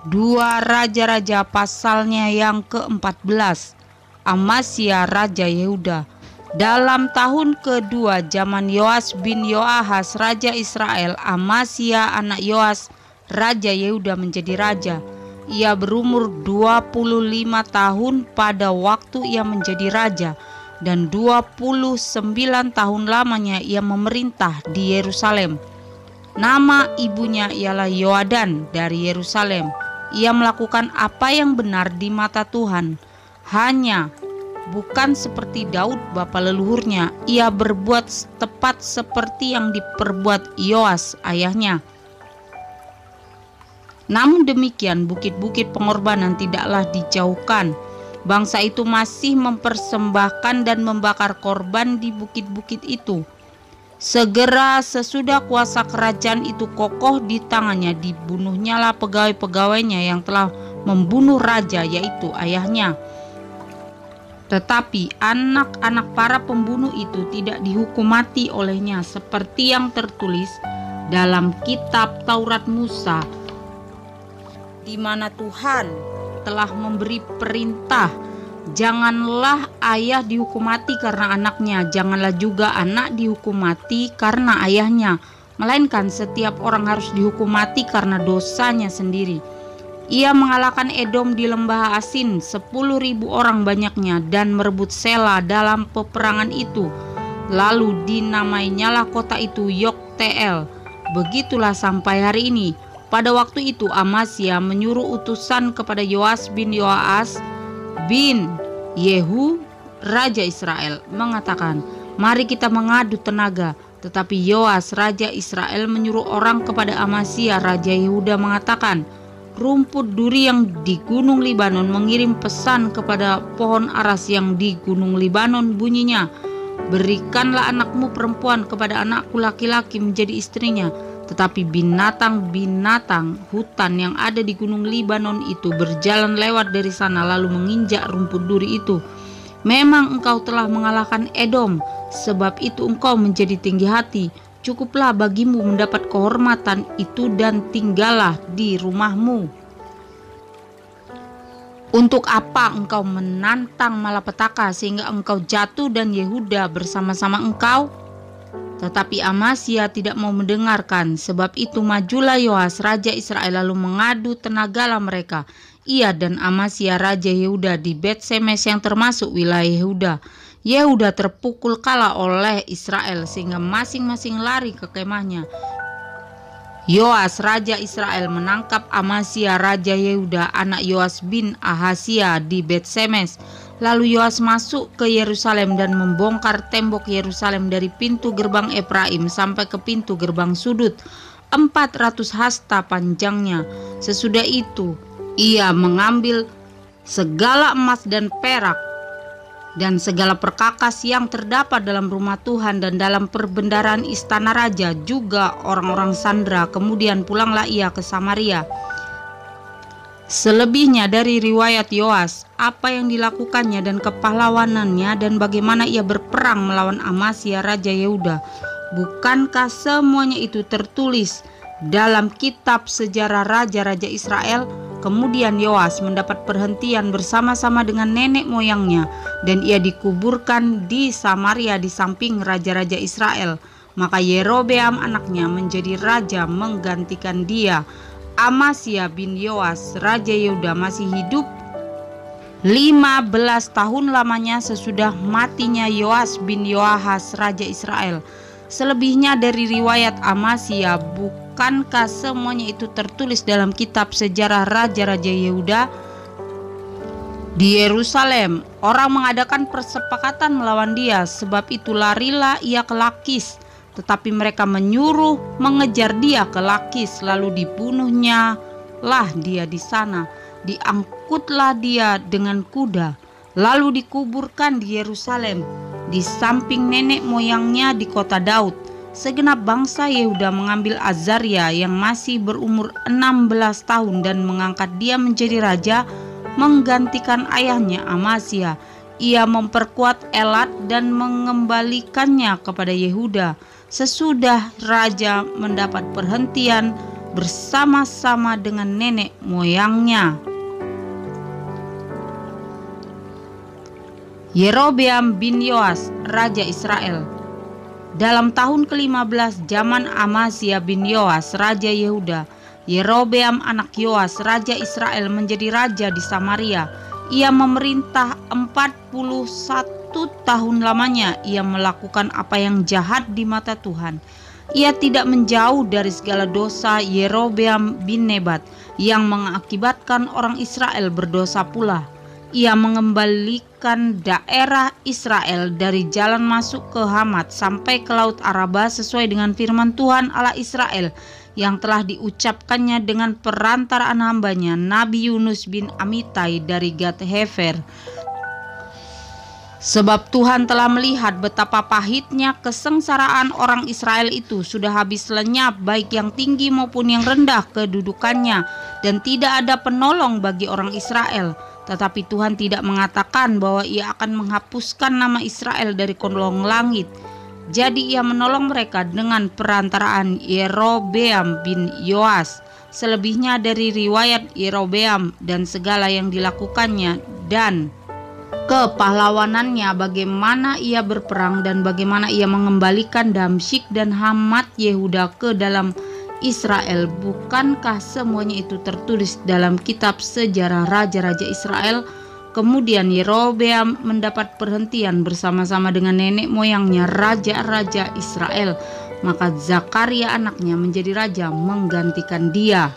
Dua Raja-Raja pasalnya yang ke-14. Amasya Raja Yehuda. Dalam tahun kedua zaman Yoas bin Yoahas Raja Israel, Amasya anak Yoas Raja Yehuda menjadi raja. Ia berumur 25 tahun pada waktu ia menjadi raja, dan 29 tahun lamanya ia memerintah di Yerusalem. Nama ibunya ialah Yoadan dari Yerusalem. Ia melakukan apa yang benar di mata Tuhan, hanya bukan seperti Daud bapa leluhurnya. Ia berbuat tepat seperti yang diperbuat Yoas ayahnya. Namun demikian, bukit-bukit pengorbanan tidaklah dijauhkan. Bangsa itu masih mempersembahkan dan membakar korban di bukit-bukit itu. Segera sesudah kuasa kerajaan itu kokoh di tangannya, dibunuhnyalah pegawai-pegawainya yang telah membunuh raja, yaitu ayahnya. Tetapi anak-anak para pembunuh itu tidak dihukum mati olehnya, seperti yang tertulis dalam kitab Taurat Musa, di mana Tuhan telah memberi perintah, janganlah ayah dihukum mati karena anaknya, janganlah juga anak dihukum mati karena ayahnya, melainkan setiap orang harus dihukum mati karena dosanya sendiri. Ia mengalahkan Edom di lembah Asin, 10.000 orang banyaknya, dan merebut Sela dalam peperangan itu. Lalu dinamainyalah kota itu Yokteel. Begitulah sampai hari ini. Pada waktu itu Amasya menyuruh utusan kepada Yoas bin Yoahas bin Yehu Raja Israel, mengatakan, "Mari kita mengadu tenaga." Tetapi Yoas Raja Israel menyuruh orang kepada Amasya Raja Yehuda mengatakan, "Rumput duri yang di Gunung Libanon mengirim pesan kepada pohon aras yang di Gunung Libanon, bunyinya, berikanlah anakmu perempuan kepada anakku laki-laki menjadi istrinya." Tetapi binatang-binatang hutan yang ada di Gunung Libanon itu berjalan lewat dari sana lalu menginjak rumput duri itu. "Memang engkau telah mengalahkan Edom, sebab itu engkau menjadi tinggi hati. Cukuplah bagimu mendapat kehormatan itu dan tinggallah di rumahmu. Untuk apa engkau menantang malapetaka sehingga engkau jatuh dan Yehuda bersama-sama engkau?" Tetapi Amasya tidak mau mendengarkan. Sebab itu majulah Yoas Raja Israel lalu mengadu tenagalah mereka, ia dan Amasya Raja Yehuda di Bet-Semes yang termasuk wilayah Yehuda. Yehuda terpukul kalah oleh Israel sehingga masing-masing lari ke kemahnya. Yoas Raja Israel menangkap Amasya Raja Yehuda anak Yoas bin Ahasya di Bet-Semes. Lalu Yoas masuk ke Yerusalem dan membongkar tembok Yerusalem dari pintu gerbang Efraim sampai ke pintu gerbang sudut, 400 hasta panjangnya. Sesudah itu ia mengambil segala emas dan perak dan segala perkakas yang terdapat dalam rumah Tuhan dan dalam perbendaharaan istana raja, juga orang-orang sandera. Kemudian pulanglah ia ke Samaria. Selebihnya dari riwayat Yoas, apa yang dilakukannya dan kepahlawanannya dan bagaimana ia berperang melawan Amasya Raja Yehuda, bukankah semuanya itu tertulis dalam kitab sejarah Raja-Raja Israel? Kemudian Yoas mendapat perhentian bersama-sama dengan nenek moyangnya, dan ia dikuburkan di Samaria di samping raja-raja Israel. Maka Yerobeam anaknya menjadi raja menggantikan dia. Amasya bin Yoas Raja Yehuda masih hidup 15 tahun lamanya sesudah matinya Yoas bin Yoahas Raja Israel. Selebihnya dari riwayat Amasya, bukankah semuanya itu tertulis dalam kitab sejarah Raja-Raja Yehuda? Di Yerusalem orang mengadakan persepakatan melawan dia, sebab itu larilah ia ke Lakis. Tetapi mereka menyuruh mengejar dia ke Lakis, lalu dibunuhnya lah dia di sana. Diangkutlah dia dengan kuda, lalu dikuburkan di Yerusalem, di samping nenek moyangnya di kota Daud. Segenap bangsa Yehuda mengambil Azaria yang masih berumur 16 tahun dan mengangkat dia menjadi raja, menggantikan ayahnya Amasya. Ia memperkuat Elat dan mengembalikannya kepada Yehuda. sesudah raja mendapat perhentian bersama-sama dengan nenek moyangnya. Yerobeam bin Yoas, Raja Israel. Dalam tahun ke-15 zaman Amazia bin Yoas, Raja Yehuda, Yerobeam anak Yoas, Raja Israel menjadi raja di Samaria. Ia memerintah 41 tahun lamanya. Ia melakukan apa yang jahat di mata Tuhan. Ia tidak menjauh dari segala dosa Yerobeam bin Nebat yang mengakibatkan orang Israel berdosa pula. Ia mengembalikan daerah Israel dari jalan masuk ke Hamat sampai ke Laut Araba sesuai dengan firman Tuhan Allah Israel yang telah diucapkannya dengan perantaraan hambanya Nabi Yunus bin Amitai dari Gat-Hefer. Sebab Tuhan telah melihat betapa pahitnya kesengsaraan orang Israel itu sudah habis lenyap, baik yang tinggi maupun yang rendah kedudukannya, dan tidak ada penolong bagi orang Israel. Tetapi Tuhan tidak mengatakan bahwa ia akan menghapuskan nama Israel dari kolong langit. Jadi ia menolong mereka dengan perantaraan Yerobeam bin Yoas. Selebihnya dari riwayat Yerobeam dan segala yang dilakukannya dan kepahlawanannya, bagaimana ia berperang dan bagaimana ia mengembalikan Damsyik dan Hamat Yehuda ke dalam Israel. Bukankah semuanya itu tertulis dalam kitab sejarah raja-raja Israel? Kemudian Yerobeam mendapat perhentian bersama-sama dengan nenek moyangnya raja-raja Israel. Maka Zakaria anaknya menjadi raja menggantikan dia.